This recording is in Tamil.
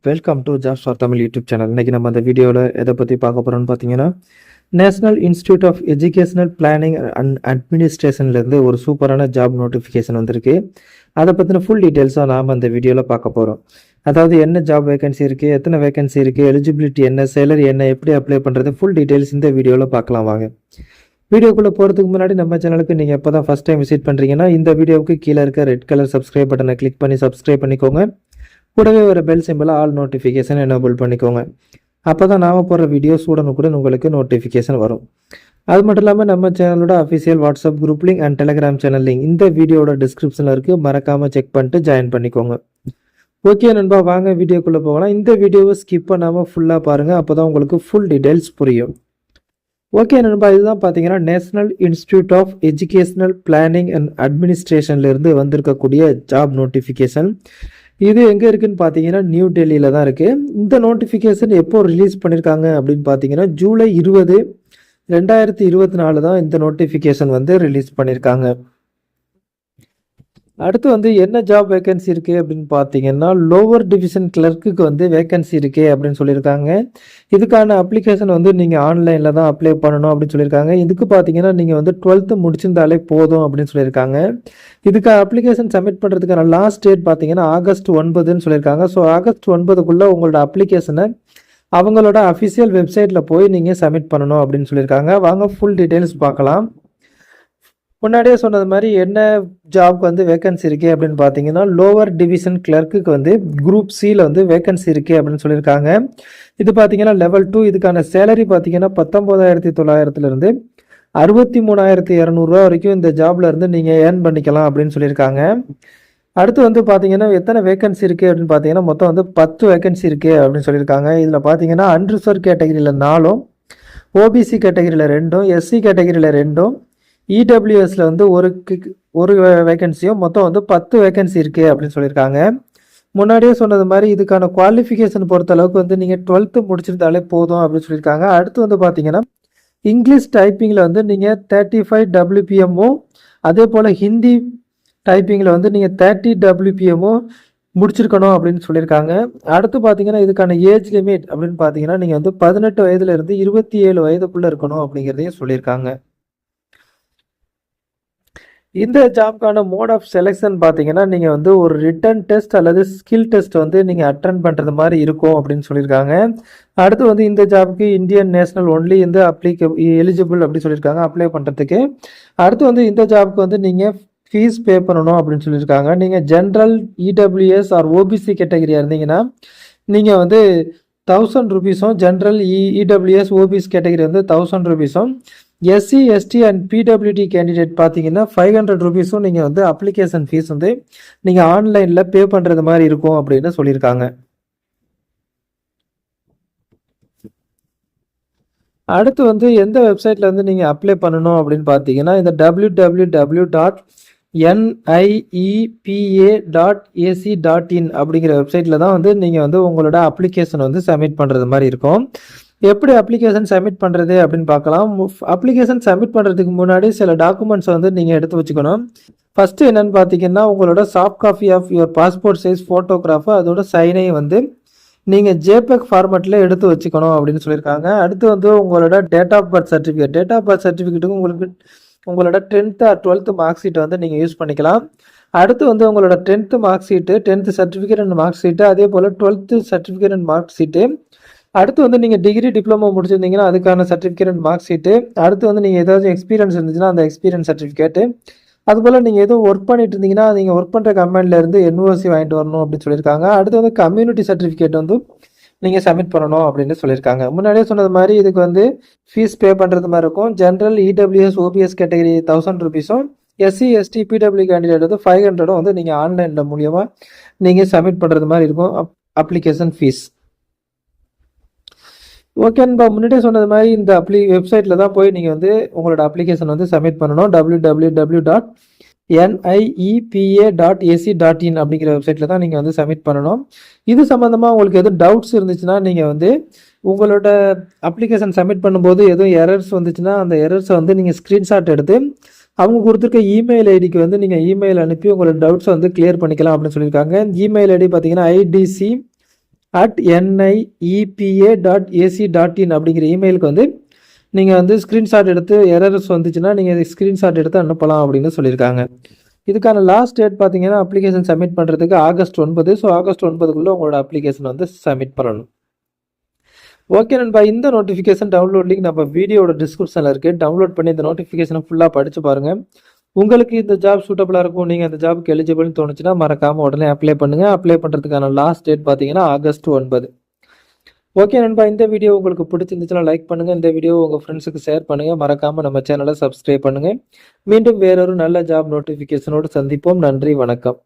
Welcome to jobs for Tamil YouTube channel. இன்றைக்கி நம்ம அந்த வீடியோவில் எதை பற்றி பார்க்க போகிறோம்னு பார்த்தீங்கன்னா, National Institute of Educational Planning and அட்மினிஸ்ட்ரேஷன்லேருந்து ஒரு சூப்பரான ஜாப் நோட்டிஃபிகேஷன் வந்திருக்கு. அதை பற்றின ஃபுல் டீட்டெயில்ஸாக நாம் அந்த வீடியோவில் பார்க்க போகிறோம். அதாவது என்ன ஜாப் வேகன்சி இருக்குது, எத்தனை வேகன்சி இருக்குது, எலிஜிபிலிட்டி என்ன, சேலரி என்ன, எப்படி அப்ளை பண்ணுறது, ஃபுல் டீட்டெயில்ஸ் இந்த வீடியோவில் பார்க்கலாம் வாங்க. வீடியோக்குள்ளே போகிறதுக்கு முன்னாடி நம்ம சேனலுக்கு நீங்கள் எப்போ தான் ஃபஸ்ட் டைம் விசிட் பண்ணுறீங்கன்னா இந்த வீடியோவுக்கு கீழே இருக்க ரெட் கலர் சப்ஸ்கிரைப் பட்டனை கிளிக் பண்ணி சப்ஸ்கிரைப் பண்ணிக்கோங்க. கூடவே ஒரு பெல் சிம்பிளை ஆல் நோட்டிஃபிகேஷன் எனேபிள் பண்ணிக்கோங்க. அப்போ தான் நாம் போடுற வீடியோஸ் உடனுக்குடன் உங்களுக்கு நோட்டிஃபிகேஷன் வரும். அது மட்டும் இல்லாமல் நம்ம சேனலோட official WhatsApp group link and Telegram channel link இந்த வீடியோட டிஸ்கிரிப்ஷனில் இருக்குது. மறக்காமல் செக் பண்ணிட்டு ஜாயின் பண்ணிக்கோங்க. ஓகே நண்பா, வாங்க வீடியோக்குள்ளே போகலாம். இந்த வீடியோவை ஸ்கிப் பண்ணாமல் ஃபுல்லாக பாருங்கள். அப்போ தான் உங்களுக்கு ஃபுல் டீட்டெயில்ஸ் புரியும். ஓகே நண்பா, இதுதான் பார்த்தீங்கன்னா National Institute of Educational Planning and அட்மினிஸ்ட்ரேஷன்லேருந்து வந்திருக்கக்கூடிய ஜாப் நோட்டிஃபிகேஷன். இது எங்கே இருக்குதுன்னு பார்த்தீங்கன்னா நியூ டெல்லியில் தான் இருக்குது. இந்த நோட்டிஃபிகேஷன் எப்போ ரிலீஸ் பண்ணியிருக்காங்க அப்படின்னு பார்த்தீங்கன்னா ஜூலை 20, 2024 தான் இந்த நோட்டிஃபிகேஷன் வந்து ரிலீஸ் பண்ணியிருக்காங்க. அடுத்து வந்து என்ன ஜாப் வேகன்சி இருக்குது அப்படின்னு பார்த்தீங்கன்னா லோவர் டிவிஷன் கிளர்க்குக்கு வந்து வேகன்சி இருக்குது அப்படின்னு சொல்லியிருக்காங்க. இதுக்கான அப்ளிகேஷன் வந்து நீங்கள் ஆன்லைனில் தான் அப்ளை பண்ணணும் அப்படின்னு சொல்லியிருக்காங்க. இதுக்கு பார்த்தீங்கன்னா நீங்கள் வந்து 12th முடிச்சிருந்தாலே போதும் அப்படின்னு சொல்லியிருக்காங்க. இதுக்கு அப்ளிகேஷன் சப்மிட் பண்ணுறதுக்கான லாஸ்ட் டேட் பார்த்தீங்கன்னா ஆகஸ்ட் 9ன்னு சொல்லியிருக்காங்க. ஸோ ஆகஸ்ட் 9க்குள்ளே உங்களோட அப்ளிகேஷனை அவங்களோட அஃபிஷியல் வெப்சைட்டில் போய் நீங்கள் சப்மிட் பண்ணணும் அப்படின்னு சொல்லியிருக்காங்க. வாங்க ஃபுல் டீட்டெயில்ஸ் பார்க்கலாம். முன்னாடியே சொன்னது மாதிரி என்ன ஜாப்க்கு வந்து வேகன்சி இருக்குது அப்படின்னு பார்த்தீங்கன்னா லோவர் டிவிஷன் கிளர்க்குக்கு வந்து குரூப் சியில் வந்து வேகன்சி இருக்குது அப்படின்னு சொல்லியிருக்காங்க. இது பார்த்தீங்கன்னா லெவல் 2. இதுக்கான சேலரி பார்த்தீங்கன்னா 19,900 63,200 வரைக்கும் இந்த ஜாப்ல இருந்து நீங்கள் ஏர்ன் பண்ணிக்கலாம் அப்படின்னு சொல்லியிருக்காங்க. அடுத்து வந்து பார்த்தீங்கன்னா எத்தனை வேகன்சி இருக்குது அப்படின்னு பார்த்தீங்கன்னா மொத்தம் வந்து 10 வேகன்சி இருக்குது அப்படின்னு சொல்லியிருக்காங்க. இதில் பார்த்தீங்கன்னா அன்ரிசர்வ் கேட்டகரியில் 4, ஓபிசி கேட்டகரியில் 2, எஸ்சி கேட்டகரியில் 2, இடபிள்யூஎஸ்ல வந்து ஒரு வேகன்சியும் மொத்தம் வந்து 10 வேகன்சி இருக்குது அப்படின்னு சொல்லியிருக்காங்க. முன்னாடியே சொன்னது மாதிரி இதுக்கான குவாலிஃபிகேஷன் பொறுத்த அளவுக்கு வந்து நீங்கள் 12th முடிச்சிருந்தாலே போதும் அப்படின்னு சொல்லியிருக்காங்க. அடுத்து வந்து பார்த்தீங்கன்னா இங்கிலீஷ் டைப்பிங்கில் வந்து நீங்கள் 35 WPMO, அதே போல் ஹிந்தி டைப்பிங்கில் வந்து நீங்கள் 30 WPMO முடிச்சிருக்கணும் அப்படின்னு சொல்லியிருக்காங்க. அடுத்து பார்த்தீங்கன்னா இதுக்கான ஏஜ் லிமிட் அப்படின்னு பார்த்தீங்கன்னா நீங்கள் வந்து 18 வயதுலேருந்து 27 வயதுக்குள்ளே இருக்கணும் அப்படிங்கிறதையும் சொல்லியிருக்காங்க. இந்த ஜாப்க்கான மோட் ஆஃப் செலெக்ஷன் பார்த்தீங்கன்னா நீங்கள் வந்து ஒரு ரிட்டன் டெஸ்ட் அல்லது ஸ்கில் டெஸ்ட் வந்து நீங்கள் அட்டன் பண்ணுறது மாதிரி இருக்கும் அப்படின்னு சொல்லியிருக்காங்க. அடுத்து வந்து இந்த ஜாப்க்கு இந்தியன் நேஷனல் ஒன்லி இந்த எலிஜிபிள் அப்படின்னு சொல்லியிருக்காங்க அப்ளை பண்ணுறதுக்கு. அடுத்து வந்து இந்த ஜாப்க்கு வந்து நீங்கள் ஃபீஸ் பே பண்ணணும் அப்படின்னு சொல்லியிருக்காங்க. நீங்கள் ஜென்ரல் இடபிள்யூஎஸ் ஆர் ஓபிசி கேட்டகரியாக இருந்தீங்கன்னா நீங்கள் வந்து 1000 ரூபீஸும், ஜென்ரல் இடபிள்யூஎஸ் ஓபிசி கேட்டகரி வந்து 1000 ரூபீஸும், SC ST and PWD candidate பார்த்தீங்கன்னா 500 ரூபீஸும் நீங்கள் வந்து அப்ளிகேஷன் ஃபீஸ் வந்து நீங்கள் ஆன்லைனில் பே பண்ணுறது மாதிரி இருக்கும் அப்படின்னு சொல்லியிருக்காங்க. அடுத்து வந்து எந்த வெப்சைட்டில் வந்து நீங்கள் அப்ளை பண்ணணும் அப்படின்னு பார்த்தீங்கன்னா இந்த www.niepa.ac.in அப்படிங்கிற வெப்சைட்டில் தான் வந்து நீங்கள் வந்து உங்களோட அப்ளிகேஷன் வந்து சப்மிட் பண்ணுறது மாதிரி இருக்கும். எப்படி அப்ளிகேஷன் சப்மிட் பண்ணுறது அப்படின்னு பார்க்கலாம். அப்ளிகேஷன் சப்மிட் பண்ணுறதுக்கு முன்னாடி சில டாக்குமெண்ட்ஸ் வந்து நீங்கள் எடுத்து வச்சுக்கணும். ஃபஸ்ட்டு என்னென்னு பார்த்தீங்கன்னா உங்களோட soft copy of your passport size photograph, அதோட சைனையும் வந்து நீங்கள் ஜேபெக் ஃபார்மேட்டில் எடுத்து வச்சுக்கணும் அப்படின்னு சொல்லியிருக்காங்க. அடுத்து வந்து உங்களோட டேட் ஆஃப் பர்த் சர்டிஃபிகேட்டுக்கு உங்களுக்கு உங்களோட 10th or 12th மார்க் ஷீட்டை வந்து நீங்கள் யூஸ் பண்ணிக்கலாம். அடுத்து வந்து உங்களோட 10th mark sheet, 10th certificate and mark sheet, அதே போல் 12th certificate and mark sheet, அடுத்து வந்து நீங்கள் டிகிரி டிப்ளமோ முடிச்சிருந்தீங்கன்னா அதுக்கான சர்டிஃபிகேட் அண்ட் மார்க் ஷீட்டு, அடுத்து வந்து நீங்கள் ஏதாவது எக்ஸ்பீரியன்ஸ் இருந்துச்சுன்னா அந்த எக்ஸ்பீரியன்ஸ் சர்டிஃபிகேட்டு, அதுபோல் நீங்கள் எதுவும் ஒர்க் பண்ணிட்டு இருந்தீங்கன்னா நீங்கள் ஒர்க் பண்ணுற கம்பெனிலேருந்து என்ஓசி வாங்கிட்டு வரணும் அப்படின்னு சொல்லியிருக்காங்க. அடுத்து வந்து கம்யூனிட்டி சர்டிஃபிகேட் வந்து நீங்கள் சப்மிட் பண்ணணும் அப்படின்னு சொல்லியிருக்காங்க. முன்னாடியே சொன்னது மாதிரி இதுக்கு வந்து ஃபீஸ் பே பண்ணுறது மாதிரி இருக்கும். ஜென்ரல் இடபிள்யூஎஸ் ஓபிஎஸ் கேட்டகரி 1000 ரூபீஸும், எஸ்சி எஸ்டி பிடபிள்யூ கேண்டிடேட் வந்து 500 வந்து நீங்கள் ஆன்லைனில் மூலியமாக நீங்கள் சப்மிட் பண்ணுறது மாதிரி இருக்கும் அப்ளிகேஷன் ஃபீஸ். ஓகேன்பா, முன்னாடியே சொன்னது மாதிரி இந்த வெப்சைட்டில் தான் போய் நீங்கள் வந்து உங்களோட அப்ளிகேஷன் வந்து சப்மிட் பண்ணணும். www.niepa.ac.in அப்படிங்கிற வெப்சைட்டில் தான் நீங்கள் வந்து சப்மிட் பண்ணணும். இது சம்மந்தமாக உங்களுக்கு எதுவும் டவுட்ஸ் இருந்துச்சுன்னா நீங்கள் வந்து உங்களோட அப்ளிகேஷன் சப்மிட் பண்ணும்போது எதுவும் எரர்ஸ் வந்துச்சுன்னா அந்த எரர்ஸை வந்து நீங்கள் ஸ்க்ரீன்ஷாட் எடுத்து அவங்க கொடுத்துருக்க இமெயில் ஐடிக்கு வந்து நீங்கள் இமெயில் அனுப்பி உங்களோட டவுட்ஸை வந்து கிளியர் பண்ணிக்கலாம் அப்படின்னு சொல்லியிருக்காங்க. இமெயில் ஐடி பார்த்தீங்கன்னா @niEPA.ac.in அப்படிங்கிற இமெயிலுக்கு வந்து நீங்கள் வந்து ஸ்க்ரீன்ஷாட் எடுத்து எரர்ஸ் வந்துச்சுன்னா நீங்கள் ஸ்க்ரீன்ஷாட் எடுத்து அனுப்பலாம் அப்படின்னு சொல்லியிருக்காங்க. இதுக்கான லாஸ்ட் டேட் பார்த்தீங்கன்னா அப்ளிகேஷன் சப்மிட் பண்ணுறதுக்கு ஆகஸ்ட் 9. ஸோ ஆகஸ்ட் 9க்குள்ளே உங்களோட அப்ளிகேஷன் வந்து சப்மிட் பண்ணணும். ஓகே நண்பா, இந்த நோட்டிஃபிகேஷன் டவுன்லோட் லிங்க் நம்ம வீடியோட டிஸ்கிரிப்ஷனில் இருக்குது. டவுன்லோட் பண்ணி இந்த நோட்டிஃபிகேஷனை ஃபுல்லாக படித்து பாருங்கள். உங்களுக்கு இந்த ஜாப் சூட்டபுளாக இருக்கும், நீங்கள் அந்த ஜாப்க்கு எலிஜிபிள்னு தோணுச்சுன்னா மறக்காமல் உடனே அப்ளை பண்ணுங்கள். அப்ளை பண்ணுறதுக்கான லாஸ்ட் டேட் பார்த்தீங்கன்னா ஆகஸ்ட் 9. ஓகே நண்பா, இந்த வீடியோ உங்களுக்கு பிடிச்சிருந்துச்சுன்னா லைக் பண்ணுங்கள். இந்த வீடியோ உங்கள் ஃப்ரெண்ட்ஸுக்கு ஷேர் பண்ணுங்கள். மறக்காமல் நம்ம சேனலை சப்ஸ்கிரைப் பண்ணுங்கள். மீண்டும் வேறொரு நல்ல ஜாப் நோட்டிஃபிகேஷனோடு சந்திப்போம். நன்றி, வணக்கம்.